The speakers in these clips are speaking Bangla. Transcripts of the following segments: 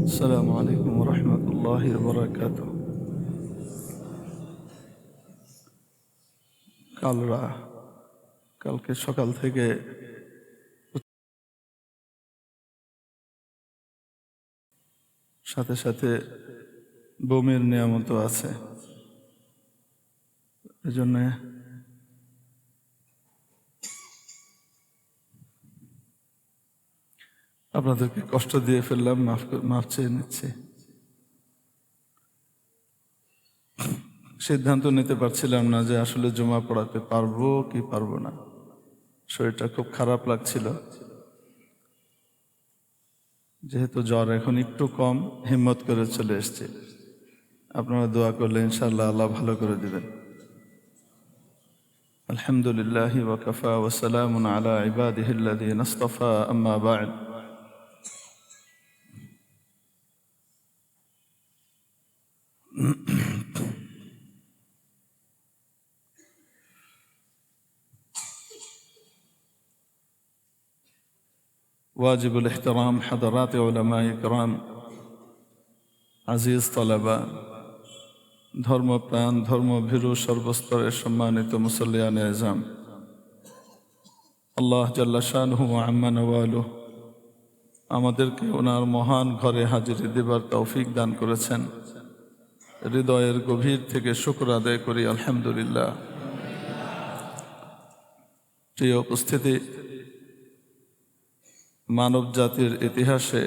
السلام عليكم ورحمة الله وبركاته. কালকে সকাল থেকে সাথে সাথে বমির নিয়ামত আছে, এজন্য আপনাদেরকে কষ্ট দিয়ে ফেললাম, মাফ চেয়ে নিচ্ছি। সিদ্ধান্ত নিতে পারছিলাম না যে আসলে জুমা পড়াতে পারবো কি পারবো না। শরীরটা খুব খারাপ লাগছিল, যেহেতু জ্বর এখন একটু কম, হিম্মত করে চলে এসছে। আপনারা দোয়া করলে ইনশাআল্লাহ আল্লাহ ভালো করে দিবেন। আলহামদুলিল্লাহি ওয়া কাফা ওয়া সালামুন আলা ইবাদিহিল্লাযীনা ইসতাফা, আম্মা বা'দ। ওয়াজিবুল ইহতিরাম হাদারাত উলামা ইকরাম, আজিজ তালাবা, ধর্মপ্রাণ ধর্মভীরু সর্বস্তরের সম্মানিত মুসল্লিয়ানে আযম, আল্লাহ জাল্লা শানুহু ওয়া আম্মা নওয়ালুহু আমাদেরকে ওনার মহান ঘরে হাজিরি দেবার তৌফিক দান করেছেন। হৃদয়ের গভীর থেকে শুকর আদায় করি আলহামদুলিল্লাহ। প্রিয় উপস্থিতি, মানব জাতির ইতিহাসে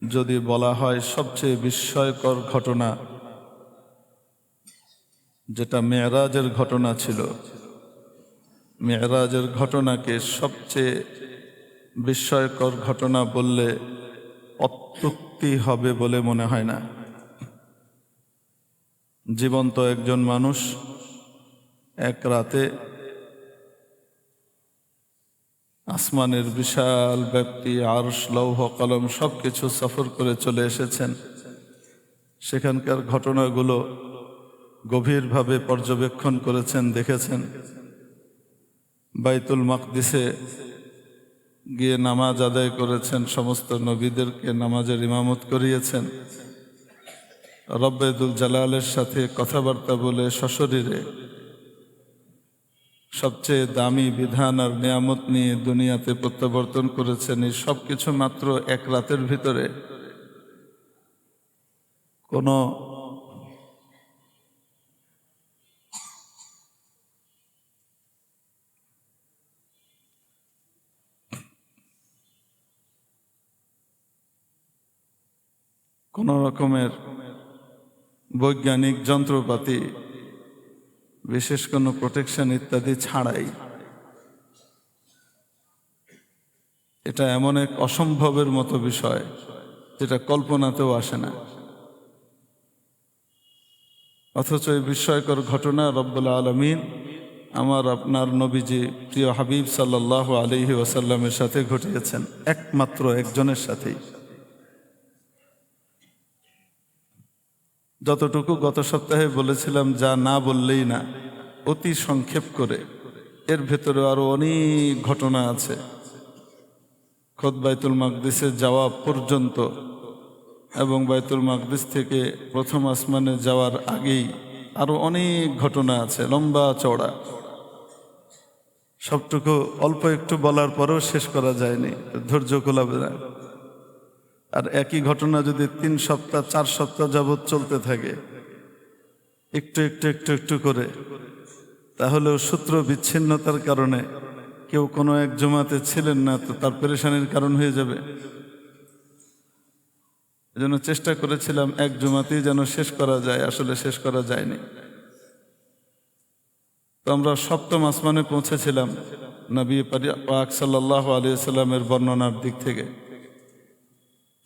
যদি বলা হয় সবচেয়ে বিস্ময়কর ঘটনা যেটা মেরাজের ঘটনা ছিল, মেরাজের ঘটনাকে সবচেয়ে বিস্ময়কর ঘটনা বললে অত্যুক্তি হবে বলে মনে হয় না। জীবন্ত একজন মানুষ এক রাতে আসমানের বিশাল ব্যাপ্তি, আরশ, লৌহ, কলম সবকিছু সফর করে চলে এসেছেন। সেখানকার ঘটনাগুলো গভীরভাবে পর্যবেক্ষণ করেছেন, দেখেছেন। বাইতুল মাকদিসে গিয়ে নামাজ আদায় করেছেন, সমস্ত নবীদেরকে নামাজের ইমামত করিয়েছেন। রব্বেদুল জালালের সাথে কথাবার্তা বলে সশরীরে সবচেয়ে দামি বিধান আর নিয়ামত নিয়ে দুনিয়াতে প্রত্যাবর্তন করেছেন। এই সব কিছু মাত্র এক রাতের ভিতরে। কোনো রকমের বৈজ্ঞানিক যন্ত্রপাতি, বিশেষ কোনো প্রোটেকশন ইত্যাদি ছাড়াই এটা এমন এক অসম্ভবের মতো বিষয় যেটা কল্পনাতেও আসে না। অথচ এই বিস্ময়কর ঘটনা রব্বুল আলামিন আমার আপনার নবীজি প্রিয় হাবিব সাল্লাল্লাহু আলাইহি ওয়াসাল্লামের সাথে ঘটিয়েছেন, একমাত্র একজনের সাথেই। যতটুকু গত সপ্তাহে বলেছিলাম, যা না বললেই না, অতি সংক্ষেপ করে। এর ভেতরে আরো অনেক ঘটনা আছে। খোদ বাইতুল মাকদিসে যাওয়া পর্যন্ত এবং বাইতুল মাকদিস থেকে প্রথম আসমানে যাওয়ার আগেই আরো অনেক ঘটনা আছে, লম্বা চওড়া। সবটুকু অল্প একটু বলার পরেও শেষ করা যায়নি, ধৈর্য কুলাবে না। আর একই ঘটনা যদি 3 সপ্তাহ 4 সপ্তাহ যাবৎ চলতে থাকে একটু একটু একটু একটু করে, তাহলেও সূত্র বিচ্ছিন্নতার কারণে কেউ কোনো এক জমাতে ছিলেন না, তো তার পেরেশানির কারণ হয়ে যাবে। এজন্য চেষ্টা করেছিলাম এক জমাতেই যেন শেষ করা যায়, আসলে শেষ করা যায়নি। তো আমরা 7ম আসমানে পৌঁছেছিলাম নবী পাক সাল্লাল্লাহু আলাইহি সাল্লামের বর্ণনার দিক থেকে।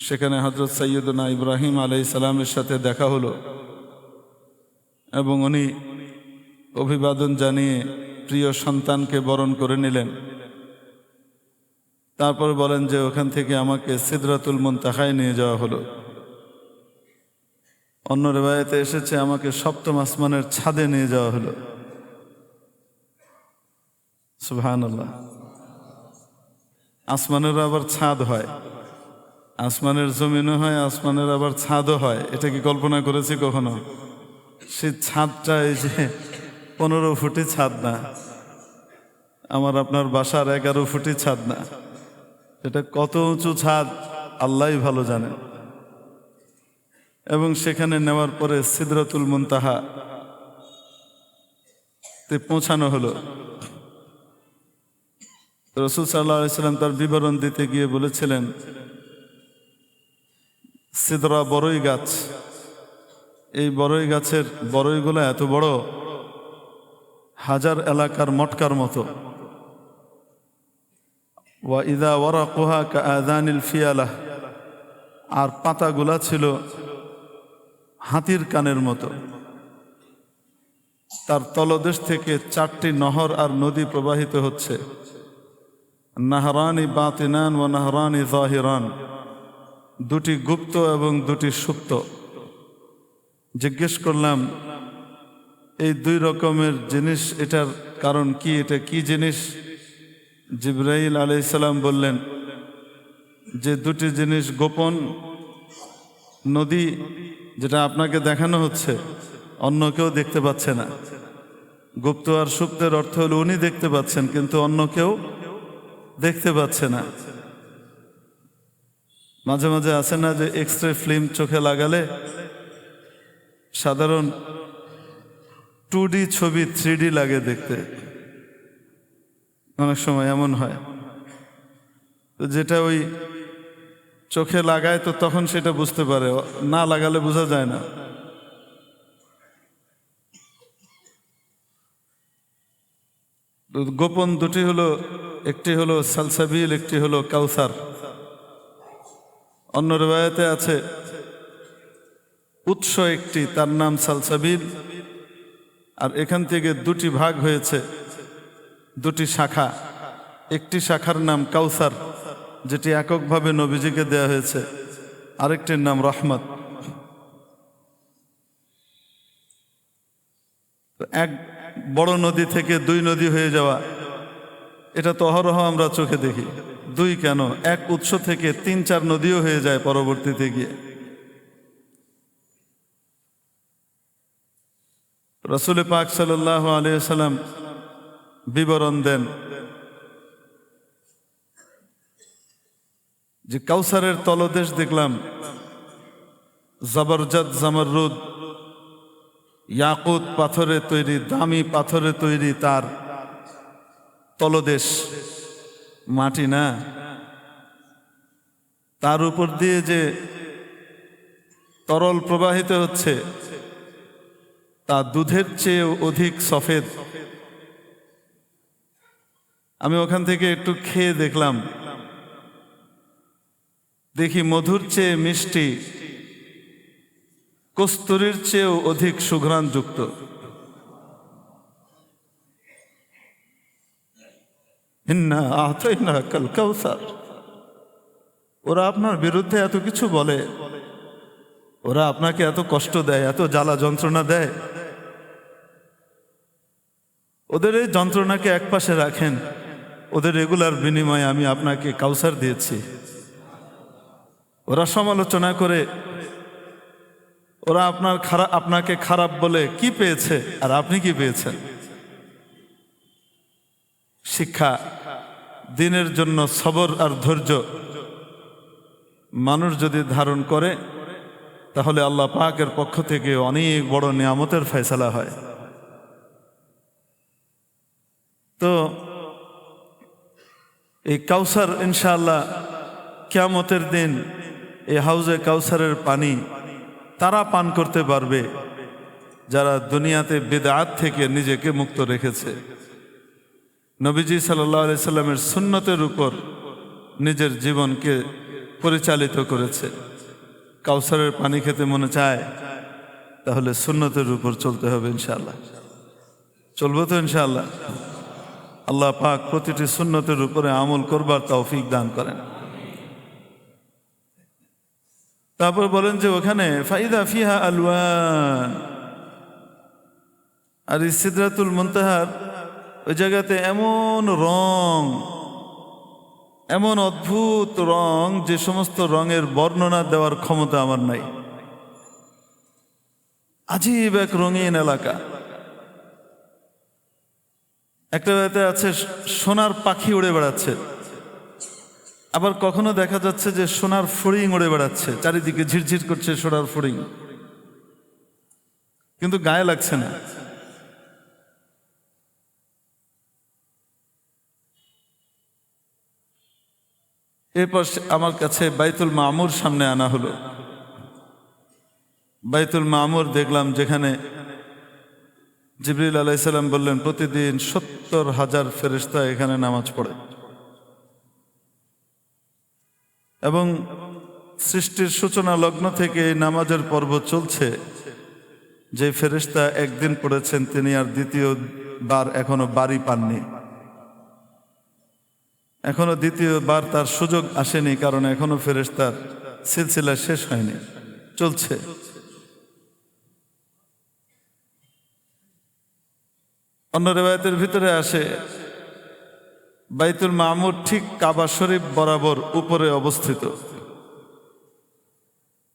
সেখানে হযরত সাইয়্যিদুনা ইব্রাহিম আলাইহিস সালামের সাথে দেখা হলো এবং উনি অভিবাদন জানিয়ে প্রিয় সন্তানকে বরণ করে নিলেন। তারপর বলেন যে ওখান থেকে আমাকে সিদরাতুল মুনতাহায় নিয়ে যাওয়া হলো। অন্য রিওয়ায়াতে এসেছে আমাকে 7ম আসমানের ছাদে নিয়ে যাওয়া হলো। সুবহানাল্লাহ। আসমানেরও আবার ছাদ হয়। আসমানের জমিনও হয়, আসমানের আবার ছাদও হয়। এটা কি কল্পনা করেছি কখনো? সেই ছাদটা এই যে 15 ফুটি ছাদ না, আমার আপনার বাসার 11 ফুটি ছাদ না, এটা কত উঁচু ছাদ আল্লাহই ভালো জানে। এবং সেখানে নেওয়ার পরে সিদরাতুল মুনতাহা তে পৌঁছানো হলো। রাসূল সাল্লাল্লাহু আলাইহি সাল্লাম তার বিবরণ দিতে গিয়ে বলেছিলেন, সিদরা বড়ই গাছ, এই বড়ই গাছের বড়ইগুলো এত বড়, হাজার এলাকার মটকার মতো। ওয়া ইদা ওয়ারাকুহা কাআযানিল ফিয়ালাহ, আর পাতাগুলা ছিল হাতির কানের মতো। তার তলদেশ থেকে 4টি নহর আর নদী প্রবাহিত হচ্ছে, নাহরানি বাতিনান ওয়া নাহরানি যাহিরান, 2টি গুপ্ত এবং 2টি সুপ্ত। জিজ্ঞেস করলাম, এই 2 রকমের জিনিস, এটার কারণ কি, এটা কি জিনিস? জিবরাইল আলাইহিস সালাম বললেন যে 2টি জিনিস গোপন। নদী যেটা আপনাকে দেখানো হচ্ছে অন্য কেউ দেখতে পাচ্ছে না। গুপ্ত আর সুপ্তের অর্থ হলো উনি দেখতে পাচ্ছেন কিন্তু অন্য কেউ দেখতে পাচ্ছে না। মাঝে মাঝে আছে না যে এক্সরে ফিল্ম চোখে লাগালে সাধারণ 2D ছবি 3D লাগে দেখতে, অনেক সময় এমন হয়। তো যেটা ওই চোখে লাগায় তো তখন সেটা বুঝতে পারে, না লাগালে বোঝা যায় না। গোপন 2টি হলো, একটি হলো সালসাবিল, একটি হলো কাউসার। অন্য রিওয়ায়াতে আছে উৎস একটি, তার নাম সালসাবিল, আর এখান থেকে 2টি ভাগ হয়েছে, 2টি শাখা। একটি শাখার নাম কাউসার, যেটি এককভাবে নবীজিকে দেয়া হয়েছে, আরেকটির নাম রহমত। এক বড় নদী থেকে 2 নদী হয়ে যাওয়া, এটা তো অহরহ আমরা চোখে দেখি। 2 কেন, এক উৎস থেকে 3-4 নদীও হয়ে যায় পরবর্তীতে গিয়ে। রাসূল পাক সাল্লাল্লাহু আলাইহি ওয়াসাল্লাম বিবরণ দেন যে কাউসারের তলদেশ দেখলাম জবরজদ, জামরুদ, ইয়াকুত পাথরে তৈরি, দামি পাথরে তৈরি তার তলদেশ, মাটি না। তার উপর দিয়ে যে তরল প্রবাহিত হচ্ছে তা দুধের চেয়ে অধিক সফেদ। আমি ওখান থেকে একটু খেয়ে দেখলাম, দেখি মধুর চেয়ে মিষ্টি, কস্তুরীর চেয়েও অধিক সুঘ্রাণযুক্ত। ইন্না আ'তাইনাকাল কাউসার। ওরা আপনার বিরুদ্ধে এত কিছু বলে, ওরা আপনাকে এত কষ্ট দেয়, এত জ্বালা যন্ত্রণা দেয়, ওদের এই যন্ত্রণাকে একপাশে রাখেন, ওদের রেগুলার বিনিময়ে আমি আপনাকে কাউসার দিয়েছি। ওরা সমালোচনা করে, ওরা আপনাকে খারাপ বলে কি পেয়েছে আর আপনি কি পেয়েছেন? শিক্ষা, দিনের জন্য সবর আর ধৈর্য মানুষ যদি ধারণ করে তাহলে আল্লাহ পাকের পক্ষ থেকে অনেক বড় নিয়ামতের ফয়সালা হয়। তো এই কাউসার ইনশাআল্লাহ কিয়ামতের দিন এই হাউজে কাউসারের পানি তারা পান করতে পারবে যারা দুনিয়াতে বিদআত থেকে নিজেকে মুক্ত রেখেছে, নবীজি সাল্লাল্লাহু আলাইহি সাল্লামের সুন্নতের উপর নিজের জীবনকে পরিচালিত করেছে। কাউসারের পানি খেতে মনে চায় তাহলে সুন্নতের উপর চলতে হবে ইনশাআল্লাহ। চলবো তো ইনশাআল্লাহ? আল্লাহ পাক প্রতিটি সুন্নতের উপরে আমল করবার তৌফিক দান করেন। তারপর বলেন যে ওখানে ফাইদা ফিহা আলওয়ান, আর এই সিদরাতুল মুনতাহার ওই জায়গাতে এমন রং, এমন অদ্ভুত রং, যে সমস্ত রঙের বর্ণনা দেওয়ার ক্ষমতা আমার নাই। আজীব এক রঙিন এলাকা। একটা বেলাতে আছে সোনার পাখি উড়ে বেড়াচ্ছে, আবার কখনো দেখা যাচ্ছে যে সোনার ফড়িং উড়ে বেড়াচ্ছে, চারিদিকে ঝিরঝির করছে সোনার ফড়িং, কিন্তু গায়ে লাগছে না। এরপর আমার কাছে বাইতুল মামুর সামনে আনা হলো। বাইতুল মামুর দেখলাম, যেখানে জিবরিল আলাইহিস সালাম বললেন প্রতিদিন 70,000 ফেরেশতা এখানে নামাজ পড়ে, এবং সৃষ্টির সূচনা লগ্ন থেকে এই নামাজের পর্ব চলছে। যে ফেরেশতা একদিন পড়েছেন তিনি আর দ্বিতীয়বার এখনো বাড়ি পাননি, এখনো দ্বিতীয়বার তার সুযোগ আসেনি, কারণ এখনো ফেরেশতার সিলসিলা শেষ হয়নি, চলছে। অন্য রিওয়ায়াতের ভিতরে আসে বাইতুল মামুর ঠিক কাবা শরীফ বরাবর উপরে অবস্থিত।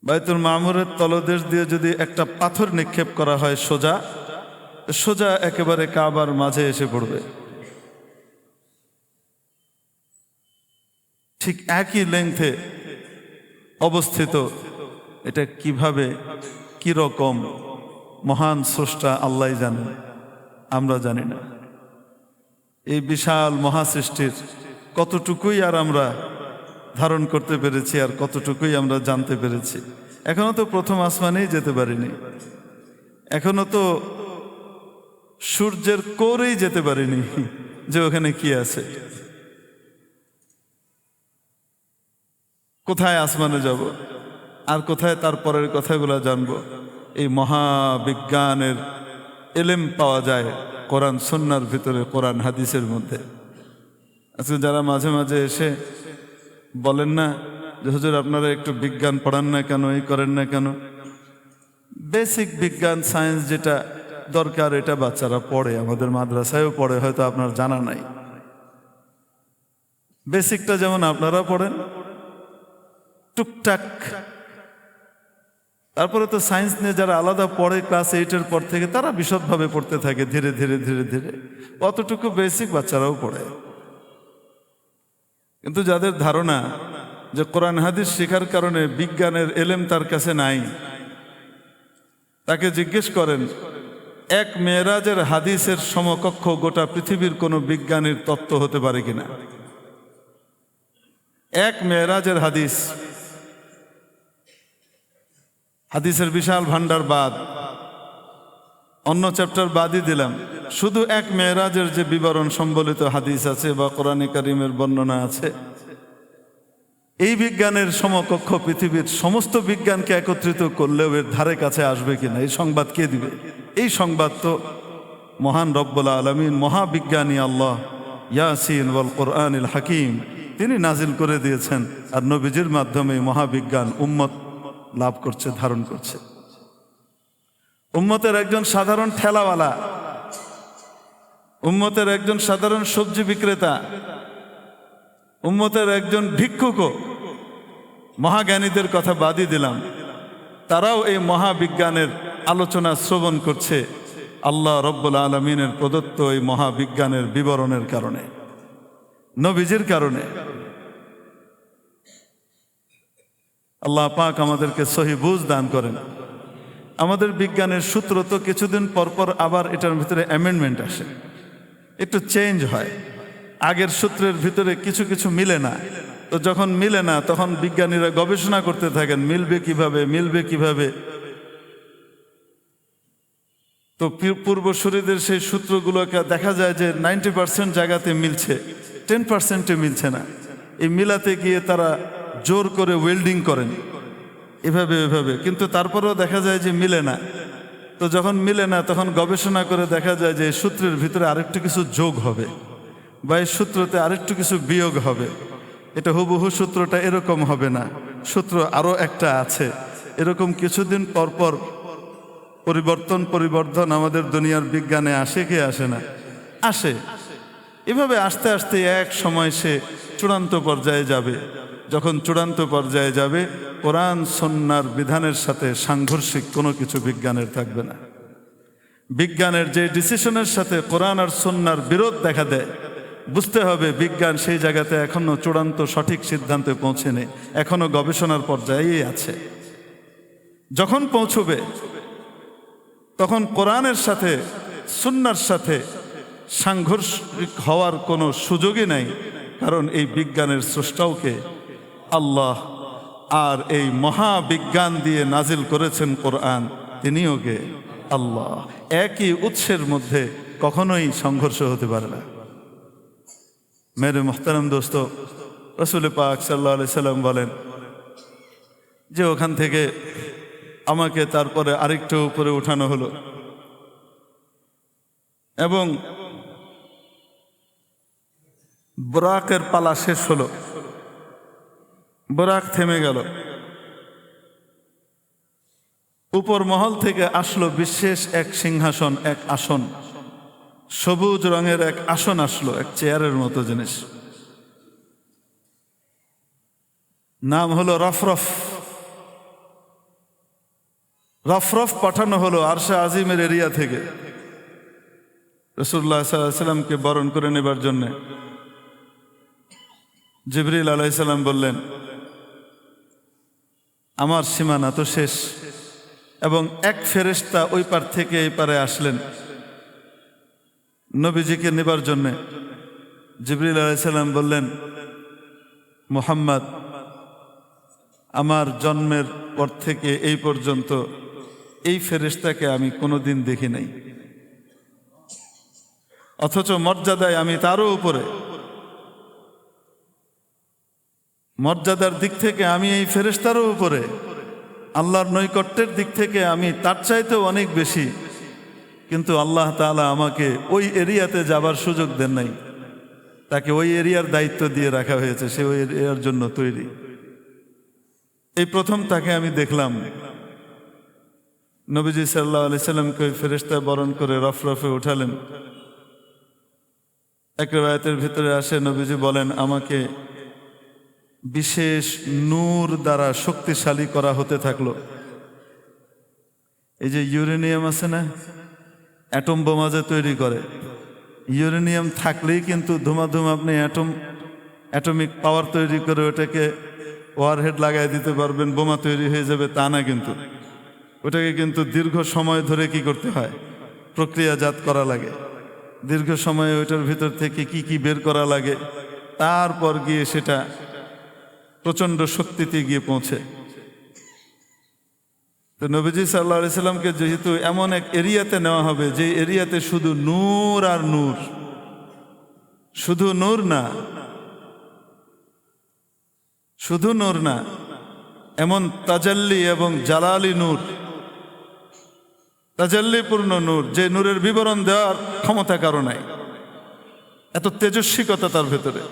বাইতুল মামুরের তলদেশ দিয়ে যদি একটা পাথর নিক্ষেপ করা হয় সোজা সোজা একেবারে কাবার মাঝে এসে পড়বে। ঠিক একই লেংথে অবস্থিত। এটা কিভাবে, কি রকম, মহান স্রষ্টা আল্লাহ জানেন, আমরা জানি না। এই বিশাল মহাসৃষ্টির কতটুকুই আর আমরা ধারণ করতে পেরেছি, আর কতটুকুই আমরা জানতে পেরেছি। এখনো তো প্রথম আসমানেই যেতে পারিনি, এখনো তো সূর্যের কোরেই যেতে পারিনি যে ওখানে কি আছে, কোথায় আসমানে যাব, আর কোথায় তারপরের কথাগুলো জানবো। এই মহাবিজ্ঞানের এলেম পাওয়া যায় কোরআন সুন্নাহর ভিতরে, কোরআন হাদিসের মধ্যে। আজকে যারা মাঝে মাঝে এসে বলেন না যে হুজুর আপনারা একটু বিজ্ঞান পড়ান না কেন, এই করেন না কেন, বেসিক বিজ্ঞান সায়েন্স যেটা দরকার এটা বাচ্চারা পড়ে, আমাদের মাদ্রাসায়ও পড়ে, হয়তো আপনার জানা নাই। বেসিকটা যেমন আপনারা পড়েন টুকটাক, তারপরে তো সায়েন্স নিয়ে যারা আলাদা পড়ে ক্লাস 8-এর পর থেকে, তারা বিশদভাবে পড়তে থাকে ধীরে ধীরে ধীরে ধীরে, অতটুকু বেসিক বাচ্চারাও পড়ে। কিন্তু যাদের ধারণা যে কোরআন হাদিস শেখার কারণে বিজ্ঞানের এলেম তার কাছে নাই, তাকে জিজ্ঞেস করেন এক মেরাজের হাদিসের সমকক্ষ গোটা পৃথিবীর কোনো বিজ্ঞানীর তত্ত্ব হতে পারে কিনা। এক মেরাজের হাদিস, হাদিসের বিশাল ভান্ডার বাদ, অন্য চ্যাপ্টার বাদই দিলাম, শুধু এক মেরাজের যে বিবরণ সম্বলিত হাদিস আছে বা কোরআনে কারিমের বর্ণনা আছে, এই বিজ্ঞানের সমকক্ষ পৃথিবীর সমস্ত বিজ্ঞানকে একত্রিত করলেও এর ধারে কাছে আসবে কিনা, এই সংবাদ কে দিবে? এই সংবাদ তো মহান রব্বুল আলামিন, মহাবিজ্ঞানী আল্লাহ ইয়াসিন ওয়াল কোরআনিল হাকিম, তিনি নাজিল করে দিয়েছেন। আর নবীজির মাধ্যমে মহাবিজ্ঞান উম্মত লাভ করছে, ধারণ করছে। উম্মতের একজন সাধারণ ঠেলাওয়ালা, উম্মতের একজন সাধারণ সবজি বিক্রেতা, উম্মতের একজন ভিক্ষুকও, মহাজ্ঞানীদের কথা বাদই দিলাম, তারাও এই মহাবিজ্ঞানের আলোচনা শ্রবণ করছে আল্লাহ রব্বুল আলমিনের প্রদত্ত এই মহাবিজ্ঞানের বিবরণের কারণে, নবীজির কারণে। আল্লাহ পাক আমাদেরকে সহি বুঝ দান করেন। আমাদের বিজ্ঞানের সূত্র তো কিছুদিন পরপর আবার এটার ভিতরে অ্যামেন্ডমেন্ট আসে, একটু চেঞ্জ হয়। আগের সূত্রের ভিতরে কিছু কিছু মিলে না, তো যখন মিলে না তখন বিজ্ঞানীরা গবেষণা করতে থাকেন মিলবে কিভাবে, মিলবে কিভাবে। তো পূর্বসূরীদের সেই সূত্রগুলোকে দেখা যায় যে 90% জায়গাতে মিলছে, 10%-এ মিলছে না। এই মিলাতে গিয়ে তারা জোর করে ওয়েল্ডিং করেন এভাবে এভাবে, কিন্তু তারপরেও দেখা যায় যে মিলে না। তো যখন মিলে না তখন গবেষণা করে দেখা যায় যে সূত্রের ভিতরে আরেকটু কিছু যোগ হবে, বা এই সূত্রতে আরেকটু কিছু বিয়োগ হবে, এটা হুবহু সূত্রটা এরকম হবে না, সূত্র আরও একটা আছে। এরকম কিছুদিন পরপর পরিবর্তন আমাদের দুনিয়ার বিজ্ঞানে আসে কি আসে না? আসে। এভাবে আস্তে আস্তে এক সময় সে চূড়ান্ত পর্যায়ে যাবে। যখন চূড়ান্ত পর্যায়ে যাবে, কোরআন সুন্নাহর বিধানের সাথে সাংঘর্ষিক কোনো কিছু বিজ্ঞানের থাকবে না। বিজ্ঞানের যে ডিসিশনের সাথে কোরআন আর সুন্নাহর বিরোধ দেখা দেয়, বুঝতে হবে বিজ্ঞান সেই জায়গাতে এখনো চূড়ান্ত সঠিক সিদ্ধান্তে পৌঁছেনি, এখনো গবেষণার পর্যায়েই আছে। যখন পৌঁছবে তখন কোরআনের সাথে সুন্নাহর সাথে সাংঘর্ষিক হওয়ার কোনো সুযোগই নাই, কারণ এই বিজ্ঞানের স্রষ্টাও কে? আল্লাহ। আর এই মহাবিজ্ঞান দিয়ে নাজিল করেছেন কোরআন, তিনিও কে? আল্লাহ। একই উৎসের মধ্যে কখনোই সংঘর্ষ হতে পারে না। মেরে মুহতারাম দোস্ত, রাসূল পাক সাল্লাল্লাহু আলাইহি সাল্লাম বলেন যে ওখান থেকে আমাকে তারপরে আরেকটু উপরে উঠানো হলো এবং বুরাকের পালা শেষ হলো। বুরাক থেমে গেল। উপর মহল থেকে আসলো বিশেষ এক সিংহাসন, এক আসন, সবুজ রঙের এক আসন আসলো, এক চেয়ারের মতো জিনিস। নাম হলো রফরফ। রফরফ পাঠানো হলো আরশে আজিমের এরিয়া থেকে রাসূলুল্লাহ সাল্লাল্লাহু আলাইহি সাল্লামকে বরণ করে নেবার জন্য। জিবরিল আলাইহিস সালাম বললেন, আমার সীমানা তো শেষ। এবং এক ফেরেশতা ওই পার থেকে এই পারে আসলেন নবীজিকে নেবার জন্য। জিবরিল আলাইহিস সালাম বললেন, মুহাম্মদ, আমার জন্মের পর থেকে এই পর্যন্ত এই ফেরেশতাকে আমি কোনোদিন দেখি নাই, অথচ মর্যাদায় আমি তারও উপরে। মর্যাদার দিক থেকে আমি এই ফেরেশতারও উপরে, আল্লাহর নৈকট্যের দিক থেকে আমি তার চাইতেও অনেক বেশি। কিন্তু আল্লাহ তাআলা আমাকে ওই এরিয়াতে যাবার সুযোগ দেন নাই। তাকে ওই এরিয়ার দায়িত্ব দিয়ে রাখা হয়েছে, সে ওই এরিয়ার জন্য তৈরি। এই প্রথম তাকে আমি দেখলাম। নবীজি সাল্লাল্লাহু আলাইহি সাল্লামকে ওই ফেরেশতা বরণ করে রফরফে উঠালেন। এক riwayat-এর ভিতরে আসে, নবীজি বলেন, আমাকে বিশেষ নূর দ্বারা শক্তিশালী করা হতে থাকলো। এই যে ইউরেনিয়াম আছে না, অ্যাটম বোমা যে তৈরি করে, ইউরেনিয়াম থাকলেই কিন্তু ধুমাধুম আপনি অ্যাটমিক পাওয়ার তৈরি করে ওটাকে ওয়ারহেড লাগাই দিতে পারবেন, বোমা তৈরি হয়ে যাবে, তা না। কিন্তু ওটাকে কিন্তু দীর্ঘ সময় ধরে কি করতে হয়? প্রক্রিয়াজাত করা লাগে। দীর্ঘ সময়ে ওইটার ভিতর থেকে কি কি বের করা লাগে, তারপর গিয়ে সেটা প্রচণ্ড শক্তিতে গিয়ে পৌঁছে। তো নবীজি সাল্লাল্লাহু আলাইহি সাল্লামকে যেহেতু এমন এক এরিয়াতে নেওয়া হবে, যে এরিয়াতে শুধু নূর আর নূর, শুধু নূর না, শুধু নূর না, এমন তাজাল্লি এবং জালালি নূর, তাজাল্লিপূর্ণ নূর, যে নূরের বিবরণ দেওয়ার ক্ষমতা কারো নাই, এত তেজস্বিকতা তার ভেতরে।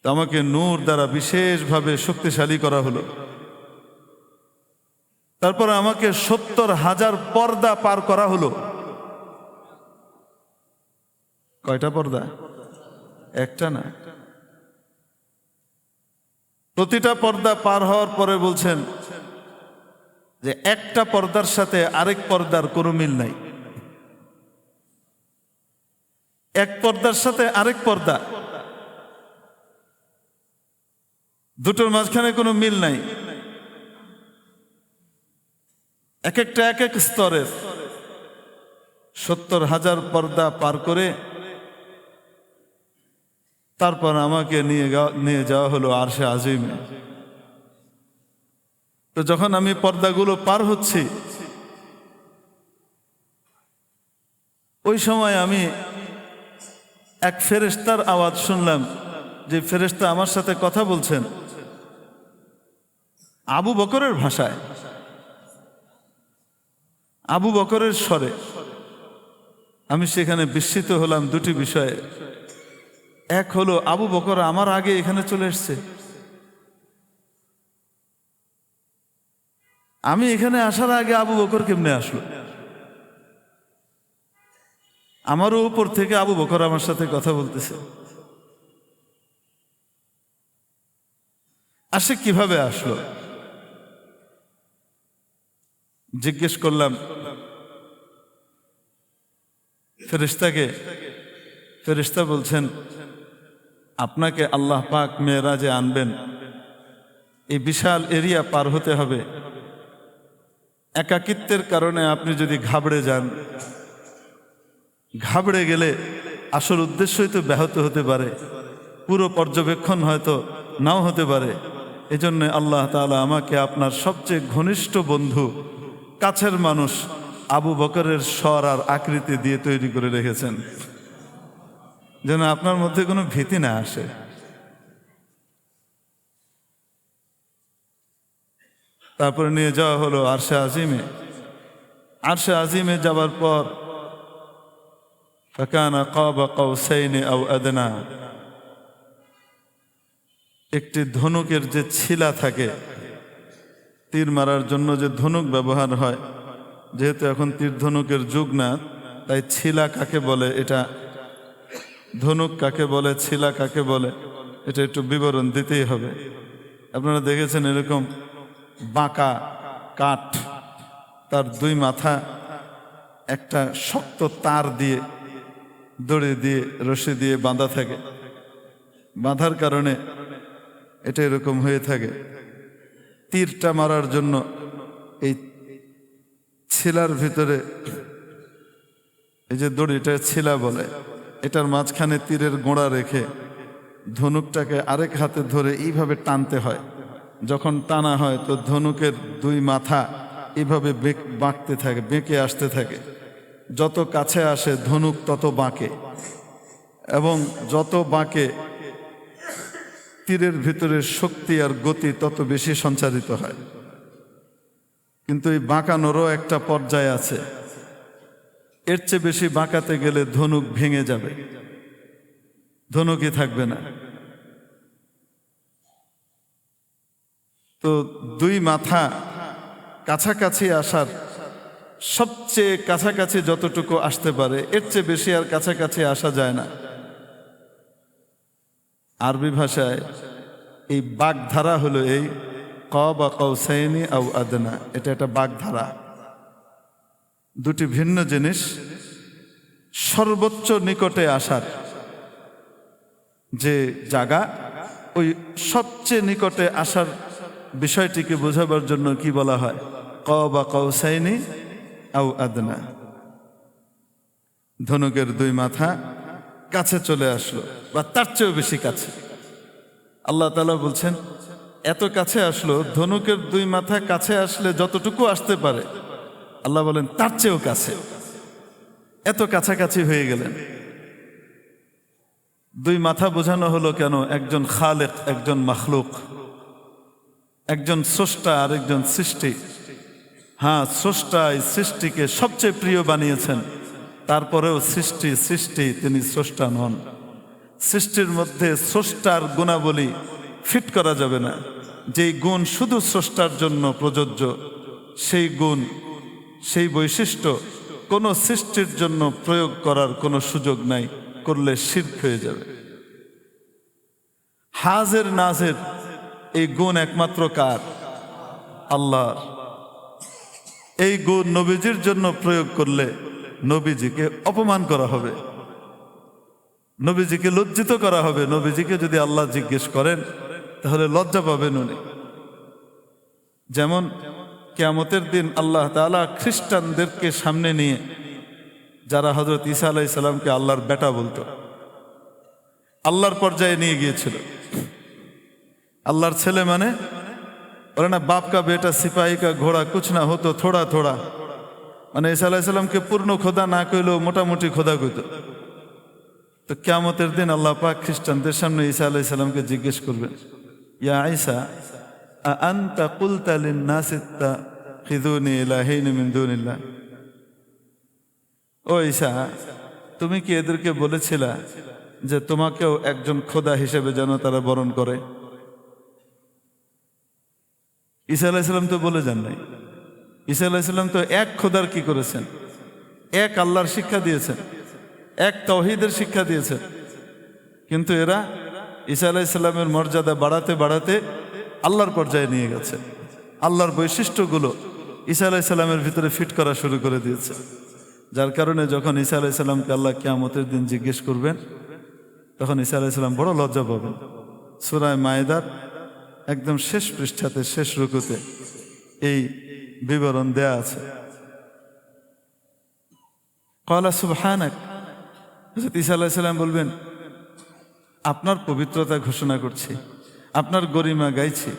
তো আমাকে নূর দ্বারা বিশেষভাবে শক্তিশালী করা হলো। তারপর আমাকে ৭০,০০০ পর্দা পার করা হলো। কয়টা পর্দা? একটা না, প্রতিটা পর্দা পার হওয়ার পরে বলছেন যে একটা পর্দার সাথে আরেক পর্দার কোনো মিল নাই। এক পর্দার সাথে আরেক পর্দা, দুটোর মাঝখানে কোনো মিল নাই। এক একটা এক এক স্তরের। ৭০,০০০ পর্দা পার করে তারপর আমাকে নিয়ে যাওয়া হলো আরশে আজিমে। তো যখন আমি পর্দাগুলো পার হচ্ছি, ওই সময় আমি এক ফেরেশতার আওয়াজ শুনলাম, যে ফেরেশতা আমার সাথে কথা বলছেন আবু বকরের ভাষায়, আবু বকরের স্বরে। আমি সেখানে বিস্মিত হলাম দুটি বিষয়ে। এক হলো, আবু বকর আমার আগে এখানে চলে এসছে, আমি এখানে আসার আগে আবু বকর কেমনে আসলো? আমারও উপর থেকে আবু বকর আমার সাথে কথা বলতেছে। আসে কিভাবে আসলো? জিজ্ঞেস করলাম ফেরেশতাকে। ফেরেশতা বলছেন, আপনাকে আল্লাহ পাক মেরাজে আনবেন, এই বিশাল এরিয়া পার হতে হবে। একাকিত্বের কারণে আপনি যদি ঘাবড়ে যান, ঘাবড়ে গেলে আসল উদ্দেশ্যই তো ব্যাহত হতে পারে, পুরো পর্যবেক্ষণ হয়তো নাও হতে পারে। এজন্য আল্লাহ তাআলা আমাকে আপনার সবচেয়ে ঘনিষ্ঠ বন্ধু, কাছের মানুষ আবু বকরের স্বর আর আকৃতি দিয়ে তৈরি করে রেখেছেন, যেন আপনার মধ্যে কোনো ভীতি না আসে। তারপরে নিয়ে যাওয়া হলো আরশে আজিমে। আরশে আজিমে যাবার পর ফাকানা কাবা কাউসাইনি আও আদনা, একটি ধনুকের যে ছিলা থাকে, তীর মারার জন্য যে ধনুক ব্যবহার হয়, যেহেতু এখন তীর ধনুকের যুগ না, তাই ছিলা কাকে বলে, এটা ধনুক কাকে বলে, ছিলা কাকে বলে, এটা একটু বিবরণ দিতেই হবে। আপনারা দেখেছেন এরকম বাঁকা কাঠ, তার দুই মাথা একটা শক্ত তার দিয়ে, দড়ি দিয়ে, রশি দিয়ে বাঁধা থাকে। বাঁধার কারণে এটা এরকম হয়ে থাকে। তীরটা মারার জন্য এই ছিলার ভিতরে, এই যে দড়িটা ছিলা বলে, এটার মাঝখানে তীরের গোড়া রেখে ধনুকটাকে আরেক হাতে ধরে এইভাবে টানতে হয়। যখন টানা হয় তো ধনুকের দুই মাথা এইভাবে বাঁকতে থাকে, বেঁকে আসতে থাকে। যত কাছে আসে ধনুক তত বাঁকে, এবং যত বাঁকে তীরের ভিতরে শক্তি আর গতি তত বেশি সঞ্চারিত হয়। কিন্তু এই বাঁকানোরও একটা পর্যায় আছে, এর চেয়ে বেশি বাঁকাতে গেলে ধনুক ভেঙে যাবে, ধনুকই থাকবে না। তো দুই মাথা কাছাকাছি আসার, সবচেয়ে কাছাকাছি যতটুকু আসতে পারে, এর চেয়ে বেশি আর কাছাকাছি আসা যায় না। আরবি ভাষায় এই বাগধারা হলো এই কাবা কাউসাইনি আও আদনা, এটা একটা বাগধারা। দুটি ভিন্ন জিনিস সর্বোচ্চ নিকটে আসার যে জায়গা, ওই সবচেয়ে নিকটে আসার বিষয়টিকে বোঝাবার জন্য কি বলা হয়? কাবা কাউসাইনি আও আদনা। ধনুকের দুই মাথা কাছে চলে আসলো, বা তার চেয়েও বেশি কাছে। আল্লাহ তাআলা বলছেন এত কাছে আসলো, ধনুকের দুই মাথা কাছে আসলে যতটুকু আসতে পারে, আল্লাহ বলেন তার চেয়েও কাছে, এত কাছাকাছি হয়ে গেলেন। দুই মাথা বোঝানো হলো কেন? একজন খালেক, একজন মাখলুক, একজন স্রষ্টা আর একজন সৃষ্টি। হ্যাঁ, স্রষ্টা এই সৃষ্টিকে সবচেয়ে প্রিয় বানিয়েছেন, তারপরেও সৃষ্টি, তিনি স্রষ্টা নন। সৃষ্টির মধ্যে স্রষ্টার গুণাবলী ফিট করা যাবে না। যেই গুণ শুধু স্রষ্টার জন্য প্রযোজ্য, সেই গুণ, সেই বৈশিষ্ট্য কোনো সৃষ্টির জন্য প্রয়োগ করার কোনো সুযোগ নাই, করলে শিরক হয়ে যাবে। হাজের নাজের এই গুণ একমাত্র কার? আল্লাহর। এই গুণ নবীজির জন্য প্রয়োগ করলে নবীজিকে অপমান করা হবে, নবীজিকে লজ্জিত করা হবে। নবীজিকে যদি আল্লাহ জিজ্ঞেস করেন তাহলে লজ্জা পাবেন উনি। যেমন কিয়ামতের দিন আল্লাহ তাআলা খ্রিস্টানদেরকে সামনে নিয়ে, যারা হযরত ঈসা আলাইহিস সালামকে আল্লাহর বেটা বলতো, আল্লাহর পর্যায়ে নিয়ে গিয়েছিল। আল্লাহর ছেলে মানে, বলে না বাপ কা বেটা সিপাহী কা ঘোড়া কুছ না হতো থোড়া থোড়া, মানে ঈসা আলাইহিস সালামকে পূর্ণ খোদা না কইলেও মোটামুটি খোদা কইতো। তো কিয়ামতের দিন আল্লাহ পাক খ্রিস্টানদের সামনে ঈসা আলাইহিস সালামকে জিজ্ঞেস করবেন, ইয়া ঈসা আনতা কুলতা লিন-নাসি ইত্তাখিযুনি ইলাহাইনি মিন দুনিল্লাহ, ও ঈসা, তুমি কি এদেরকে বলেছিলা যে তোমাকেও একজন খোদা হিসেবে যেন তারা বরণ করে? ঈসা আলাইহিস সালাম তো বলে যান নাই। ঈসা আলাইহিস সালাম তো এক খোদার কি করেছেন? এক আল্লাহর শিক্ষা দিয়েছেন। এক তাওহীদের শিক্ষা দিয়েছেন, কিন্তু এরা ঈসা আলাইহিস সালামের মর্যাদা বাড়াতে বাড়াতে আল্লাহর পর্যায়ে নিয়ে গেছে। আল্লাহর বৈশিষ্ট্যগুলো ঈসা আলাইহিস সালামের ভিতরে ফিট করা শুরু করে দিয়েছে। যার কারণে যখন ঈসা আলাইহিস সালামকে আল্লাহ কিয়ামতের দিন জিজ্ঞেস করবেন, তখন ঈসা আলাইহিস সালাম বড় লজ্জা পাবেন। সূরা মায়েদার একদম শেষ পৃষ্ঠাতে, শেষ রুকুতে এই বিবরণ দেয়া আছে। ক্বালা সুবহানাক, হযরত ঈসা আলাইহিস সালাম বলবেন, আপনার পবিত্রতা ঘোষণা করছি, আপনার গরিমা গাইছি।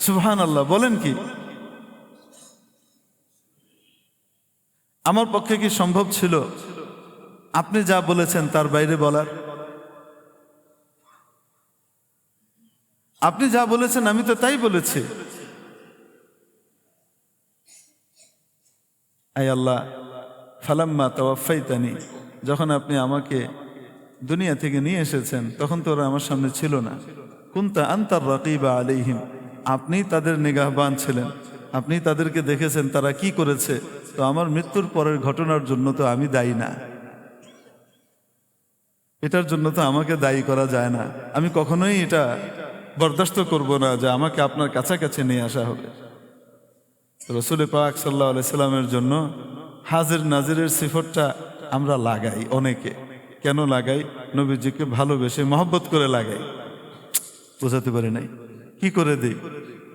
সুবহানাল্লাহ, বলেন কি? আমার পক্ষে কি সম্ভব ছিল আপনি যা বলেছেন তার বাইরে বলার? আপনি যা বলেছেন আমি তো তাই বলেছি। আয় আল্লাহ, ফালাম্মা তাওয়াফাইতানি, যখন আপনি আমাকে দুনিয়া থেকে নিয়ে এসেছেন তখন তো ওরা আমার সামনে ছিল না। কুনতা আনতার রাকিবা আলাইহিম, আপনি তাদের নিগাহবান ছিলেন, আপনি তাদেরকে দেখেছেন তারা কি করেছে। তো আমার মৃত্যুর পরের ঘটনার জন্য তো আমি দায়ী না, এটার জন্য তো আমাকে দায়ী করা যায় না। আমি কখনোই এটা বরদাস্ত করব না যে আমাকে আপনার কাছাকাছি নিয়ে আসা হবে। রাসূল পাক সাল্লাল্লাহু আলাইহি সাল্লামের জন্য হাজির নাজিরের সিফতটা আমরা লাগাই অনেকে। কেন লাগাই? নবীজিকে ভালোবেসে মহব্বত করে লাগাই। বোঝাতে পারি নাই, কি করে দিই?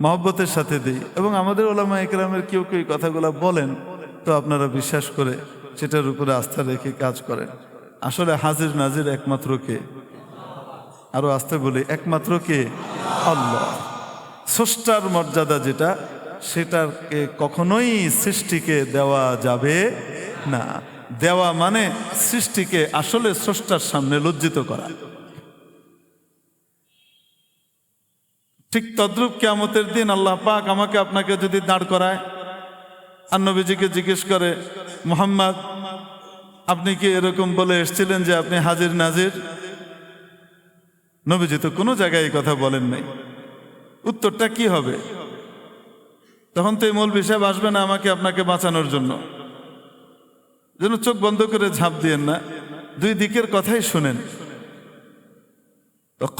মহব্বতের সাথে দিই। এবং আমাদের ওলামা ইকরামের কেউ কেউ কথাগুলো বলেন, তো আপনারা বিশ্বাস করে সেটার উপরে আস্থা রেখে কাজ করেন। আসলে হাজির নাজির একমাত্র কে? আরো আস্তে বলি, একমাত্র কে? আল্লাহ। স্রষ্টার মর্যাদা যেটা, সেটাকে কখনোই সৃষ্টিকে দেওয়া যাবে না। দেওয়া মানে সৃষ্টিকে আসলে স্রষ্টার সামনে লজ্জিত করা। ঠিক তদ্রূপ কিয়ামতের দিন আল্লাহ পাক আমাকে আপনাকে যদি দাঁড় করায় আর নবীজিকে জিজ্ঞেস করে, মুহাম্মদ আপনি কি এরকম বলে এসেছিলেন যে আপনি হাজির নাজির? নবীজি তো কোনো জায়গায় এই কথা বলেন নাই। উত্তরটা কি হবে? তখন তো এই মৌলভী সাহেব আসবে না আমাকে আপনাকে বাঁচানোর জন্য। যেন চোখ বন্ধ করে ঝাঁপ দিয়েন না, দুই দিকের কথাই শুনেন।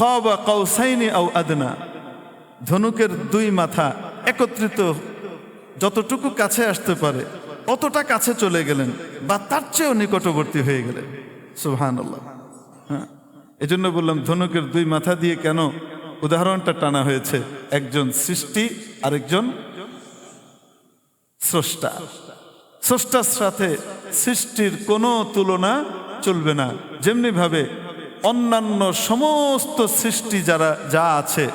কাবা কাউসাইনি আও আদনা, ধনুকের দুই মাথা একত্রিত যতটুকু কাছে আসতে পারে অতটা কাছে চলে গেলেন, বা তার চেয়েও নিকটবর্তী হয়ে গেলেন। সুবহানাল্লাহ। হ্যাঁ, এই জন্য বললাম ধনুকের দুই মাথা দিয়ে কেন উদাহরণটা টানা হয়েছে। একজন সৃষ্টি, আরেকজন স্রষ্টা। স্রষ্টার সাথে সৃষ্টির কোনো তুলনা চলবে না। যেমনি ভাবে অন্যান্য সমস্ত সৃষ্টি যা আছে,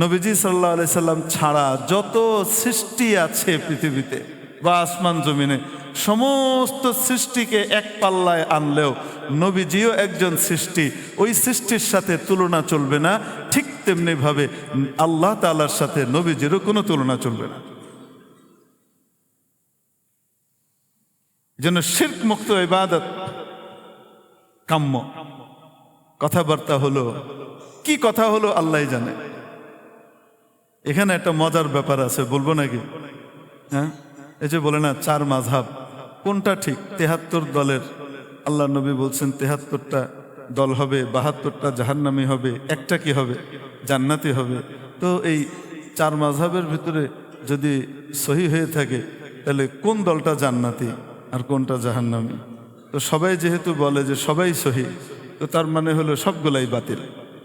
নবীজি সাল্লাল্লাহু আলাইহি সাল্লাম ছাড়া যত সৃষ্টি আছে পৃথিবীতে বা আসমান জমিনে, সমস্ত সৃষ্টিকে এক পাল্লায় আনলেও নবীজিও একজন সৃষ্টি, ওই সৃষ্টির সাথে তুলনা চলবে না। ঠিক তেমনি ভাবে আল্লাহ তাআলার সাথে নবীজিরও কোনো তুলনা চলবে না। যেন শিরক মুক্ত ইবাদত কাম্য। কথাবার্তা হলো, কি কথা হলো আল্লাহই জানে। এখানে একটা মজার ব্যাপার আছে, বলবো নাকি? হ্যাঁ, এই যে বলে না চার মাযহাব, কোনটা ঠিক? ৭৩ দলের আল্লাহ নবী বলছেন ৭৩টা দল হবে, ৭২টা জাহান্নামী হবে, একটা কি হবে? জান্নাতি হবে। তো এই চার মাযহাবের ভিতরে যদি সহি হয়ে থাকে, তাহলে কোন দলটা জান্নাতি আর কোনটা জাহান্নামী? তো সবাই যেহেতু বলে যে সবাই সহি, তো তার মানে হলো সবগুলাই বাতিল,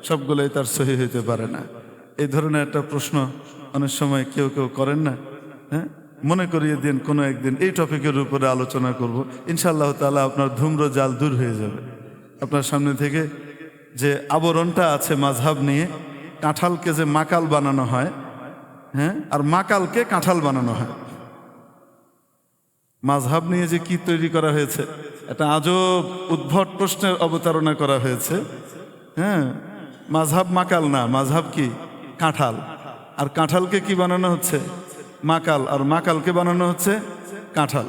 সবগুলাই তার সহি হইতে পারে না। এই ধরনের একটা প্রশ্ন অনেক সময় কেউ কেউ করেন না? হ্যাঁ, মনে করিয়ে দিন কোনো একদিন এই টপিকের উপরে আলোচনা করব। ইনশাআল্লাহ তাআলা আপনার ধূম্র জাল দূর হয়ে যাবে। আপনার সামনে থেকে যে আবরণটা আছে মাযহাব নিয়ে, কাঁঠালকে যে মাকাল বানানো হয়, হ্যাঁ, আর মাকালকে কাঁঠাল বানানো হয়। মাযহাব নিয়ে যে কি তৈরি করা হয়েছে, একটা আজব উদ্ভট প্রশ্নের অবতারণা করা হয়েছে। হ্যাঁ, মাযহাব মাকাল না, মাযহাব কি? কাঁঠাল। আর কাঁঠালকে কি বানানো হচ্ছে? মাকাল। আর মাকালকে বানানো হচ্ছে কাঁঠাল।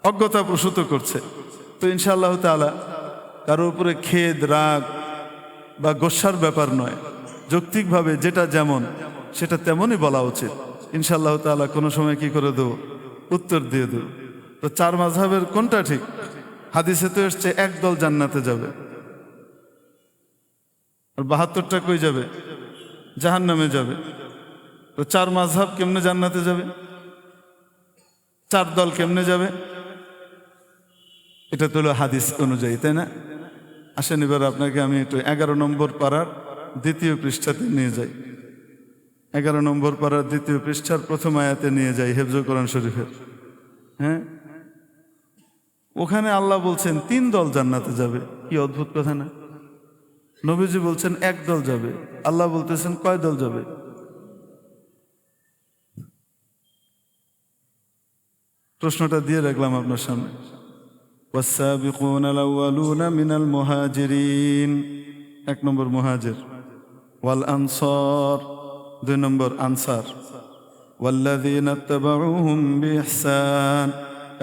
অজ্ঞতা প্রসূত করছে। তো ইনশাআল্লাহ তাআলা কারো উপরে খেদ, রাগ বা গোস্বার ব্যাপার নয়। যৌক্তিকভাবে যেটা যেমন সেটা তেমনই বলা উচিত। ইনশাআল্লাহ তাআলা কোনো সময় কি করে দেব? উত্তর দিয়ে দেব। তো চার মাযহাবের কোনটা ঠিক? হাদিসে তো এসছে একদল জান্নাতে যাবে, আর 72টা কই যাবে? জাহান্নামে যাবে। তো 4 মাযহাব কেমনে জান্নাতে যাবে? 4 দল কেমনে যাবে? এটা তো হলো হাদিস অনুযায়ী, তাই না? আসেন এবার আপনাকে আমি একটু 11 নম্বর পারার 2য় পৃষ্ঠাতে নিয়ে যাই। 11 নম্বর পারার 2য় পৃষ্ঠার প্রথম আয়াতে নিয়ে যাই, হেফজুল কোরআন শরীফের। হ্যাঁ, ওখানে আল্লাহ বলছেন 3 দল জান্নাতে যাবে। কি অদ্ভুত কথা না? নবীজি বলছেন 1 দল যাবে, আল্লাহ বলতেছেন কয় দল যাবে? প্রশ্নটা দিয়ে রাখলাম আপনার সামনে। والسابقون الأولون من المهاجرين 1 নম্বর মুহাজির, ওয়াল আনসার 2 নম্বর আনসার, والذين اتبعوهم بإحسان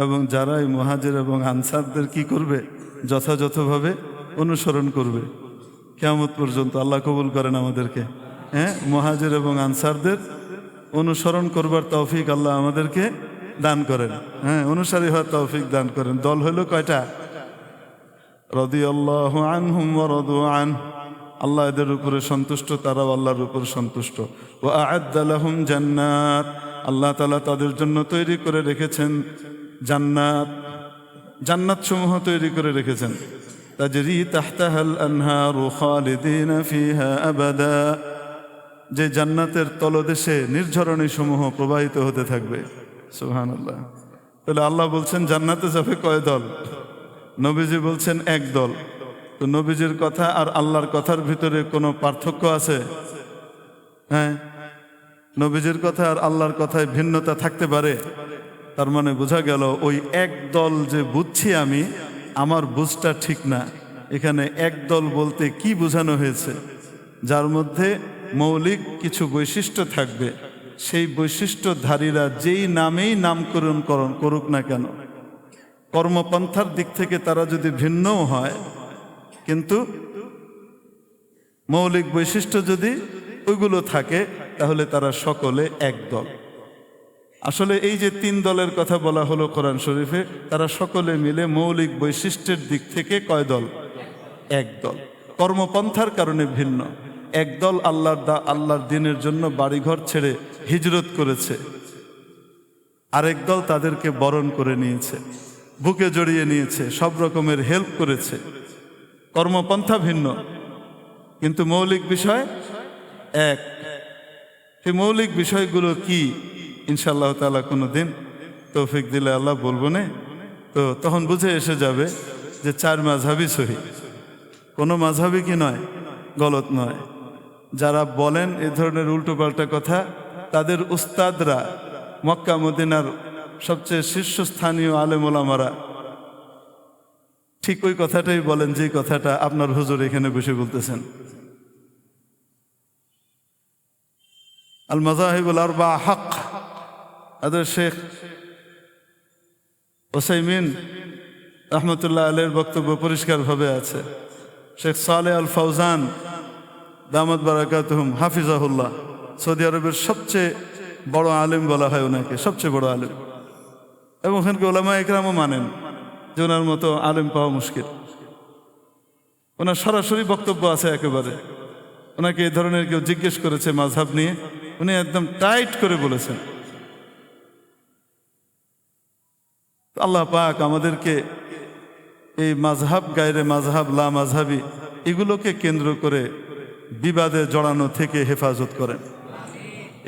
এবং যারা এই মুহাজির এবং আনসারদের কি করবে? যথাযথভাবে অনুসরণ করবে কিয়ামত পর্যন্ত। আল্লাহ কবুল করেন আমাদেরকে। হ্যাঁ, মুহাজির এবং আনসারদের অনুসরণ করবার তৌফিক আল্লাহ আমাদেরকে দান করেন। হ্যাঁ, অনুসারী হওয়ার তৌফিক দান করেন। দল হলো কয়টা? রাদিয়াল্লাহু আনহুম ওয়া রাদু আন, আল্লাহ এদের উপরে সন্তুষ্ট, তারাও আল্লাহর উপর সন্তুষ্ট। ওয়া আ'আদ্দা লাহুম জান্নাত, আল্লাহ তাআলা তাদের জন্য তৈরি করে রেখেছেন জান্নাত, জান্নাত সমূহ তৈরি করে রেখেছেন। তাজরি তাহতাহাল আনহারু খালিদিনা ফিহা আবাদা, যে জান্নাতের তলদেশে নির্ঝরণী সমূহ প্রবাহিত হতে থাকবে। সুবহানাল্লাহ। তাহলে আল্লাহ বলছেন জান্নাতে যাবে কয় দল? নবীজি বলছেন 1 দল। তো নবীজির কথা আর আল্লাহর কথার ভিতরে কোনো পার্থক্য আছে? হ্যাঁ, নবীজির কথা আর আল্লাহর কথায় ভিন্নতা থাকতে পারে? তার মানে বোঝা গেল ওই 1 দল যে বুঝছি আমি, আমার বুঝটা ঠিক না। এখানে 1 দল বলতে কি বোঝানো হয়েছে? যার মধ্যে মৌলিক কিছু বৈশিষ্ট্য থাকবে, সেই বৈশিষ্ট্যধারীরা যেই নামেই নামকরণ করুক না কেন, কর্মপন্থার দিক থেকে তারা যদি ভিন্নও হয়, কিন্তু মৌলিক বৈশিষ্ট্য যদি ওইগুলো থাকে, তাহলে তারা সকলে 1 দল। আসলে এই যে 3 দলের কথা বলা হলো কোরআন শরীফে, তারা সকলে মিলে মৌলিক বৈশিষ্ট্যের দিক থেকে কয় দল? 1 দল। কর্মপন্থার কারণে ভিন্ন। 1 দল আল্লাহর দ্বীনের জন্য বাড়িঘর ছেড়ে হিজরত করেছে, আরেক দল তাদেরকে বরণ করে নিয়েছে, বুকে জড়িয়ে নিয়েছে, সব রকমের হেল্প করেছে। কর্মপন্থা ভিন্ন, কিন্তু মৌলিক বিষয় এক। সেই মৌলিক বিষয়গুলো কি ইনশাআল্লাহ তাআলা কোনো দিন তৌফিক দিলে আল্লাহ বলবো না, তো তখন বুঝে এসে যাবে যে 4 মাযহাবই সহি, কোনো মাযহাবই কি নয়, গলত নয়। যারা বলেন এই ধরনের উল্টোপাল্টা কথা, তাদের উস্তাদরা মক্কা মদিনার সবচেয়ে শীর্ষস্থানীয় আলেম ওলামারা ঠিক ওই কথাটাই বলেন, যে কথাটা আপনার হুজুর এখানে বসে বলতেছেন। আল মাযাহিবুল আরবা হক, আদর শেখ ওসাইমিন রহমতুল্লাহ আলাইহির বক্তব্য পরিষ্কারভাবে আছে। শেখ সালেহ আল ফাউজান দামাত বারাকাতুহুম হাফিজাহুল্লাহ, সৌদি আরবের সবচেয়ে বড় আলেম বলা হয় ওনাকে, সবচেয়ে বড় আলেম। এবং ওখানকে ওলামা ইকরামও মানেন যে ওনার মতো আলেম পাওয়া মুশকিল। ওনার সরাসরি বক্তব্য আছে একেবারে। ওনাকে এই ধরনের কেউ জিজ্ঞেস করেছে মাযহাব নিয়ে, উনি একদম টাইট করে বলেছেন। আল্লাহ পাক আমাদেরকে এই মাযহাব গায়রে মাযহাব লা মাযহাবি এগুলোকে কেন্দ্র করে বিবাদে জড়ানো থেকে হেফাজত করেন।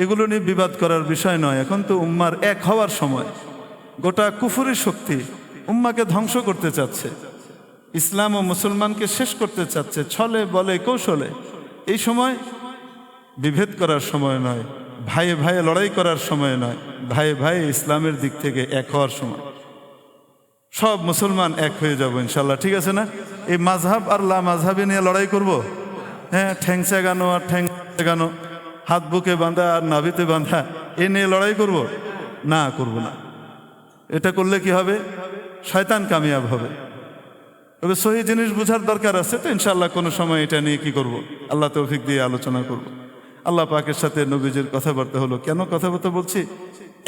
এগুলো নিয়ে বিবাদ করার বিষয় নয়। এখন তো উম্মার এক হওয়ার সময়। গোটা কুফরি শক্তি উম্মাকে ধ্বংস করতে চাচ্ছে, ইসলাম ও মুসলমানকে শেষ করতে চাচ্ছে, ছলে বলে কৌশলে। এই সময় বিভেদ করার সময় নয়, ভাইয়ে ভাইয়ে লড়াই করার সময় নয়, ভাইয়ে ভাইয়ে ইসলামের দিক থেকে এক হওয়ার সময়। সব মুসলমান এক হয়ে যাব ইনশাল্লাহ, ঠিক আছে না? এই মাযহাব আর লা মাযহাবি নিয়ে লড়াই করব? হ্যাঁ, ঠ্যাং চেগানো আর ঠ্যাং চেগানো, হাত বুকে বাঁধা আর নাভিতে বাঁধা, এ নিয়ে লড়াই করব না? করব না। এটা করলে কি হবে? শয়তান কামিয়াব হবে। তবে সহি জিনিস বোঝার দরকার আছে, তো ইনশাআল্লাহ কোনো সময় এটা নিয়ে কি করব, আল্লাহ তৌফিক দিয়ে আলোচনা করব। আল্লাহ পাকের সাথে নবীজির কথাবার্তা হলো। কেন কথাবার্তা বলছি?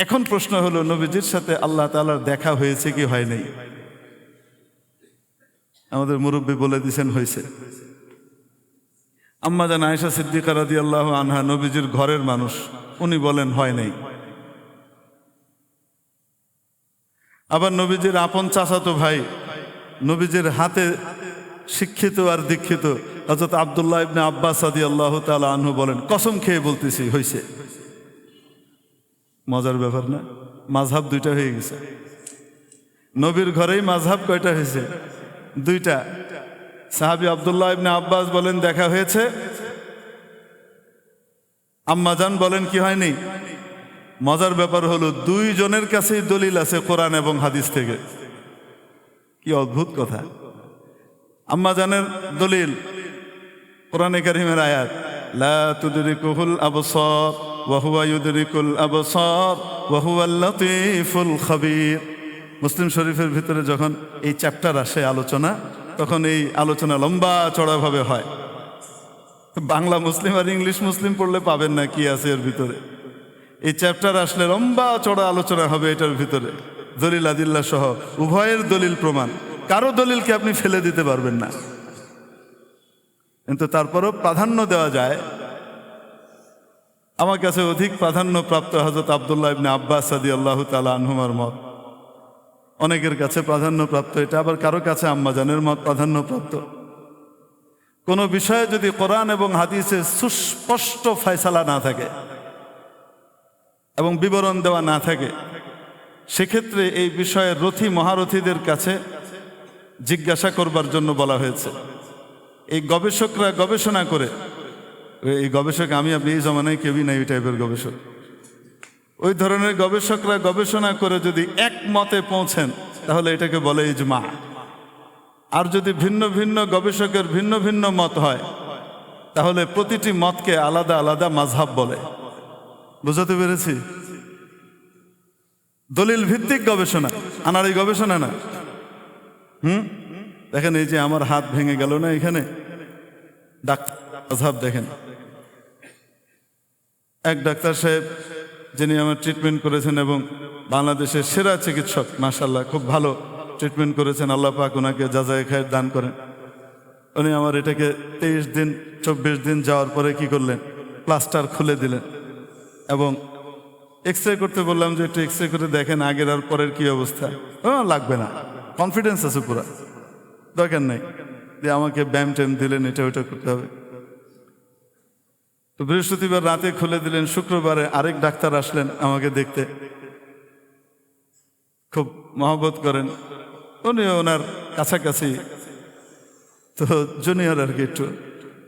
এখন প্রশ্ন হলো, নবীজির সাথে আল্লাহ তাআলার দেখা হয়েছে কি হয় নাই? আমাদের মুরব্বী বলে দিয়েছেন হয়েছে। আম্মা জান আয়েশা সিদ্দিকা রাদিয়াল্লাহু আনহা নবীজির ঘরের মানুষ, উনি বলেন হয় নাই। আবার নবীজির আপন চাচাতো ভাই, নবীজির হাতে শিক্ষিত আর দীক্ষিত হযরত আব্দুল্লাহ ইবনে আব্বাস রাদিয়াল্লাহু তাআলা আনহু বলেন, কসম খেয়ে বলতেছি হয়েছে। মজার ব্যাপার না? মাযহাব দুইটা হয়ে গেছে। নবীর ঘরেই মাযহাব কয়টা হয়েছে? দুইটা। সাহাবী আব্দুল্লাহ ইবনে আব্বাস বলেন দেখা হয়েছে, আম্মাজান বলেন কি হয়নি। মজার ব্যাপার হলো দুইজনের কাছেই দলিল আছে কোরআন এবং হাদিস থেকে। কি অদ্ভুত কথা! আম্মাজানের দলিল কোরআনে কারীমের আয়াত, লা তুদরিকুহুল আবসার ওয়া হুয়া ইউদরিকুল আবসার ওয়া হুয়াল লাতীফুল খাবীর। মুসলিম শরীফের ভিতরে যখন এই চ্যাপ্টার আসে আলোচনা, তখন এই আলোচনা লম্বা চড়াভাবে হয়। বাংলা মুসলিম আর ইংলিশ মুসলিম পড়লে পাবেন না কি আছে এর ভিতরে। এই চ্যাপ্টার আসলে লম্বা চড়া আলোচনা হবে এটার ভিতরে, দলিল আদিল্লা সহ উভয়ের দলিল প্রমাণ। কারো দলিলকে আপনি ফেলে দিতে পারবেন না। কিন্তু তারপরও প্রাধান্য দেওয়া যায়। আমার কাছে অধিক প্রাধান্য প্রাপ্ত হযরত আব্দুল্লাহ ইবনে আব্বাস রাদিয়াল্লাহু তাআলা আনহুমার মত। অনেকের কাছে প্রাধান্য প্রাপ্ত এটা, আবার কারো কাছে আম্মাজানের মত প্রাধান্য প্রাপ্ত। কোনো বিষয়ে যদি কোরআন এবং হাদিসে সুস্পষ্ট ফয়সালা না থাকে এবং বিবরণ দেওয়া না থাকে, সেক্ষেত্রে এই বিষয়ের রথী মহারথীদের কাছে জিজ্ঞাসা করবার জন্য বলা হয়েছে। এই গবেষকরা গবেষণা করে, এই গবেষক আমি আপনি এই জমানায় কেউই নাই ওই টাইপের গবেষক, ওই ধরনের গবেষকরা গবেষণা করে যদি এক মতে পৌঁছেন তাহলে এটাকে বলে ইজমা। আর যদি ভিন্ন ভিন্ন গবেষকের ভিন্ন ভিন্ন মত হয় তাহলে প্রতিটি মতকে আলাদা আলাদা মাযহাব বলে। বুঝাতে পেরেছি? দলিল ভিত্তিক গবেষণা, আনার এই গবেষণা না। দেখেন এই যে আমার হাত ভেঙে গেল না এখানে, ডাক্তার মাযহাব দেখেন। এক ডাক্তার সাহেব যিনি আমার ট্রিটমেন্ট করেছেন এবং বাংলাদেশের সেরা চিকিৎসক, মাশাআল্লাহ খুব ভালো ট্রিটমেন্ট করেছেন, আল্লাহ পাক ওনাকে জাযায়ে খায়ের দান করেন। উনি আমার এটাকে 23 দিন 24 দিন যাওয়ার পরে কি করলেন, প্লাস্টার খুলে দিলেন এবং এক্স রে করতে বললাম যে একটু এক্স রে করে দেখেন আগের আর পরের কি অবস্থা। লাগবে না, কনফিডেন্স আছে পুরা, দরকার নেই যে আমাকে ব্যায়াম ট্যাম দিলেন, এটা ওইটা করতে হবে। তো বৃহস্পতিবার রাতে খুলে দিলেন, শুক্রবারে আরেক ডাক্তার আসলেন আমাকে দেখতে, খুব মহব্বত করেন উনি, ওনার কাছাকাছি তো জুনিয়র আর কি একটু।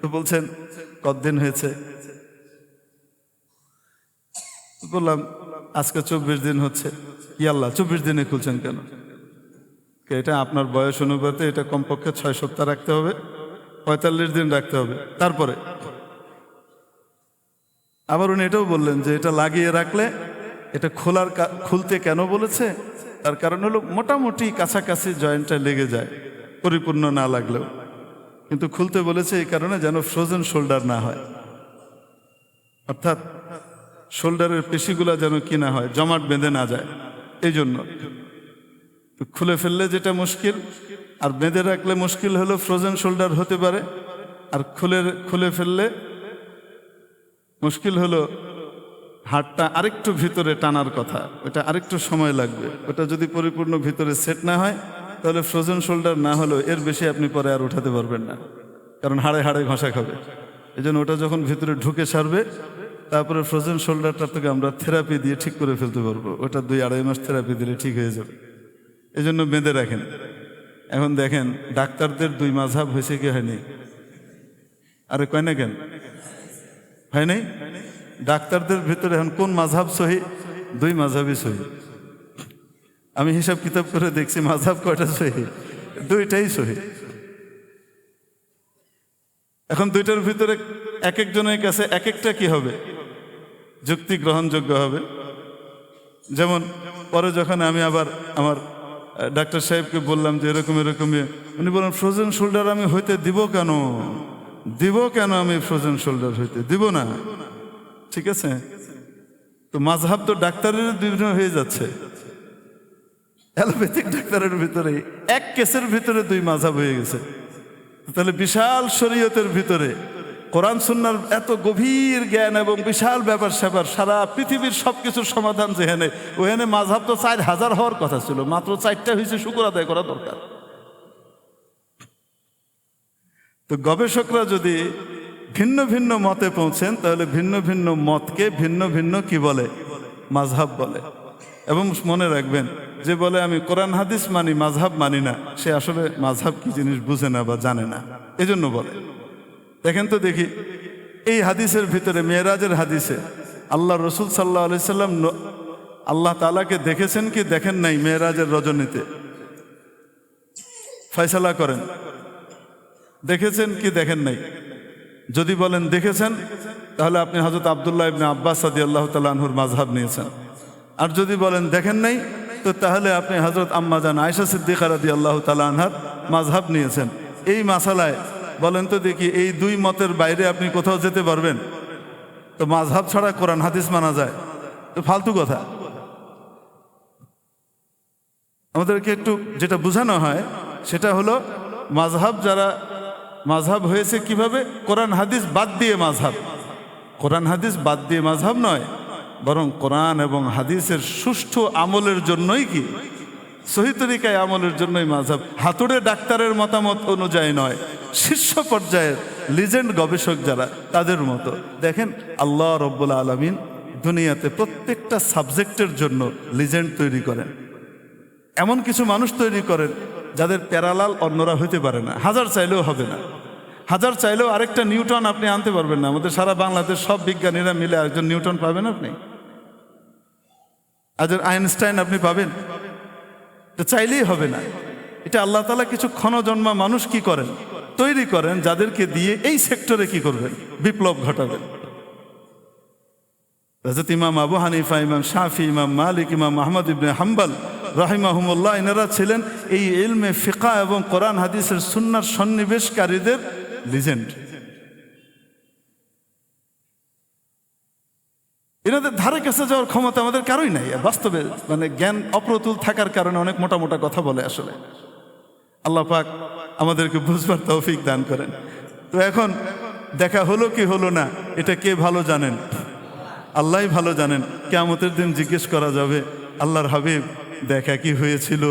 তো বলছেন কতদিন হয়েছে? বললাম আজকে 24 দিন হচ্ছে। ইয়াল্লাহ 24 দিনে খুলছেন কেন? এটা আপনার বয়স অনুপাতে এটা কমপক্ষে 6 সপ্তাহ রাখতে হবে, 45 দিন রাখতে হবে তারপরে। আবার উনি এটাও বললেন যে এটা লাগিয়ে রাখলে এটা খুলতে কেন বলেছে, তার কারণ হলো মোটামুটি কাছাকাছি জয়েন্টটা লেগে যায়, পরিপূর্ণ না লাগলেও, কিন্তু খুলতে বলেছে এই কারণে যেন ফ্রোজেন শোল্ডার না হয়, অর্থাৎ শোল্ডারের পেশিগুলা যেন কি না হয়, জমাট বেঁধে না যায়। এই জন্য খুলে ফেললে যেটা মুশকিল, আর বেঁধে রাখলে মুশকিল হলো ফ্রোজেন শোল্ডার হতে পারে, আর খুলে ফেললে মুশকিল হলো হাড়টা আরেকটু ভিতরে টানার কথা, ওটা আরেকটু সময় লাগবে। ওটা যদি পরিপূর্ণ ভিতরে সেট না হয় তাহলে ফ্রোজেন শোল্ডার না হলেও এর বেশি আপনি পরে আর উঠাতে পারবেন না, কারণ হাড়ে হাড়ে ঘষা খাবে। এই জন্য ওটা যখন ভিতরে ঢুকে সারবে তারপরে ফ্রোজেন শোল্ডারটার থেকে আমরা থেরাপি দিয়ে ঠিক করে ফেলতে পারবো। ওটা 2-2.5 মাস থেরাপি দিলে ঠিক হয়ে যাবে। এই জন্য বেঁধে রাখেন। এখন দেখেন ডাক্তারদের 2 মাযহাব হয়েছে কি হয়নি? আরে কয় না কেন হয় নাই? ডাক্তারদের ভিতরে এখন কোন মাযহাব সহি? 2 মাযহাবই সহি। আমি হিসাব কিতাব করে দেখছি মাযহাব কয়টা সহি? 2টাই সহি। এখন 2টার ভিতরে এক একজনের কাছে এক একটা কি হবে, যুক্তি গ্রহণযোগ্য হবে। যেমন পরে যখন আমি আবার আমার ডাক্তার সাহেবকে বললাম যে এরকম এরকম, উনি বলেন ফ্রোজেন শোল্ডার আমি হইতে দিব কেন আমি ফ্রোজেন শোল্ডার হইতে দিব না। ঠিক আছে, তো মাযহাব তো ডাক্তারের বিভিন্ন হয়ে যাচ্ছে। অ্যালোপ্যাথিক ডাক্তারের ভিতরে এক কেসের ভিতরে 2 মাযহাব হয়ে গেছে। তাহলে বিশাল শরীয়তের ভিতরে কোরআন সুন্নাহর এত গভীর জ্ঞান এবং বিশাল ব্যাপার স্যাপার, সারা পৃথিবীর সবকিছুর সমাধান যেখানে, ওখানে মাযহাব তো 4000 হওয়ার কথা ছিল, মাত্র 4টা হয়েছে। শুকর আদায় করা দরকার। তো গবেষকরা যদি ভিন্ন ভিন্ন মতে পৌঁছেন, তাহলে ভিন্ন ভিন্ন মতকে ভিন্ন ভিন্ন কি বলে? মাযহাব বলে। এবং মনে রাখবেন, যে বলে আমি কোরআন হাদিস মানি, মাযহাব মানি না, সে আসলে মাযহাব কি জিনিস বুঝে না বা জানে না, এজন্য বলে। দেখেন তো দেখি, এই হাদিসের ভিতরে, মেরাজের হাদিসে আল্লাহ রসুল সাল্লাল্লাহু আলাইহি সাল্লাম আল্লাহ তাআলাকে দেখেছেন কি দেখেন নাই? মেরাজের রজনীতে ফয়সালা করেন, দেখেছেন কি দেখেন নাই? যদি বলেন দেখেছেন, তাহলে আপনি হযরত আব্দুল্লাহ ইবনে আব্বাস রাদিয়াল্লাহু তাআলা আনহুর মাযহাব নিয়েছেন। আর যদি বলেন দেখেন নাই, তো তাহলে আপনি হযরত আম্মা জান আয়েশা সিদ্দিকা রাদিয়াল্লাহু তাআলা আনহার মাযহাব নিয়েছেন। এই মাসালায় বলেন তো দেখি, এই 2 মতের বাইরে আপনি কোথাও যেতে পারবেন? তো মাযহাব ছাড়া কোরআন হাদিস মানা যায়? তো ফালতু কথা। আমাদেরকে একটু যেটা বোঝানো হয় সেটা হলো, মাযহাব যারা, মাযহাব হয়েছে কিভাবে? কোরআন হাদিস বাদ দিয়ে মাযহাব। কোরআন হাদিস বাদ দিয়ে মাযহাব নয়, বরং কোরআন এবং হাদিসের সুষ্ঠু আমলের জন্যই কি, সহি তরিকায় আমলের জন্যই মাযহাব। হাতুড়ে ডাক্তারের মতামত অনুযায়ী নয়, শীর্ষ পর্যায়ের লিজেন্ড গবেষক যারা, তাদের মতো। দেখেন, আল্লাহ রব্বুল আলামিন দুনিয়াতে প্রত্যেকটা সাবজেক্টের জন্য লিজেন্ড তৈরি করেন। এমন কিছু মানুষ তৈরি করেন যাদের প্যারালাল অন্যরা হইতে পারে না, হাজার চাইলেও হবে না। হাজার চাইলেও আরেকটা নিউটন আপনি আনতে পারবেন না। আমাদের সারা বাংলাদেশ সব বিজ্ঞানীরা মিলে একজন নিউটন পাবেন আপনি? একজন আইনস্টাইন আপনি পাবেন? এটা চাইলেই হবে না। এটা আল্লাহ তাআলা কিছু ক্ষণজন্মা মানুষ কি করেন? তৈরি করেন, যাদেরকে দিয়ে এই সেক্টরে কি করবেন? বিপ্লব ঘটাবেন। হযরত ইমাম আবু হানিফা, ইমাম শাফি, ইমাম মালিক, ইমাম আহমদ ইবনে হাম্বল রাহিমাহুমুল্লাহ, এনারা ছিলেন এই ইলমে ফিকহ এবং কোরআন হাদিসের সুন্নাহর সন্নিবেশকারীদের লিজেন্ড। এনাদের ধারে কাছে যাওয়ার ক্ষমতা আমাদের কারোই নাই। বাস্তবে মানে জ্ঞান অপ্রতুল থাকার কারণে অনেক মোটা মোটা কথা বলে। আসলে আল্লাহ পাক আমাদেরকে বুঝবার তৌফিক দান করেন। তো এখন দেখা হলো কি হলো না, এটা কে ভালো জানেন? আল্লাহই ভালো জানেন। কিয়ামতের দিন জিজ্ঞেস করা যাবে, আল্লাহর হাবিব দেখা কি হয়েছিল?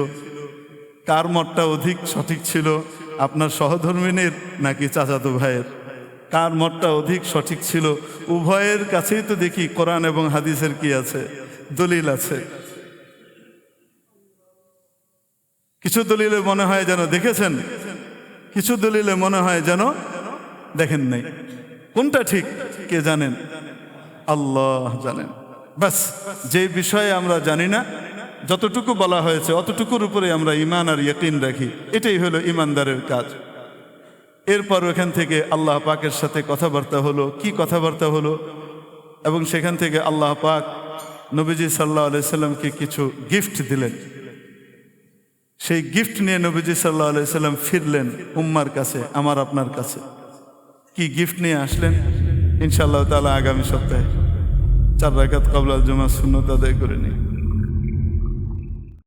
কার মতটা অধিক সঠিক ছিল, আপনার সহধর্মিনীর নাকি চাচাতো ভাইয়ের? কার মতটা অধিক সঠিক ছিল? উভয়ের কাছেই তো দেখি কোরআন এবং হাদিসের কি আছে? দলিল আছে। কিছু দলিলে মনে হয় যেন দেখেছেন, কিছু দলিলে মনে হয় যেন দেখেন নাই। কোনটা ঠিক কে জানেন? আল্লাহ জানেন। বাস, যে বিষয়ে আমরা জানি না, যতটুকু বলা হয়েছে অতটুকুর উপরে আমরা ঈমান আর ইয়াকিন রাখি। এটাই হলো ঈমানদারের কাজ। এরপর ওখান থেকে আল্লাহ পাকের সাথে কথাবার্তা হলো। কি কথাবার্তা হলো? এবং সেখান থেকে আল্লাহ পাক নবীজি সাল্লাল্লাহু আলাইহি সাল্লামকে কিছু গিফট দিলেন। সেই গিফট নিয়ে নবীজি সাল্লাল্লাহু আলাইহি সাল্লাম ফিরলেন উম্মার কাছে, আমার আপনার কাছে। কি গিফট নিয়ে আসলেন? ইনশাআল্লাহ তাআলা আগামী সপ্তাহে 4 রাকাত ক্বাবলাল জুমা সুন্নাত আদায় করে নিই।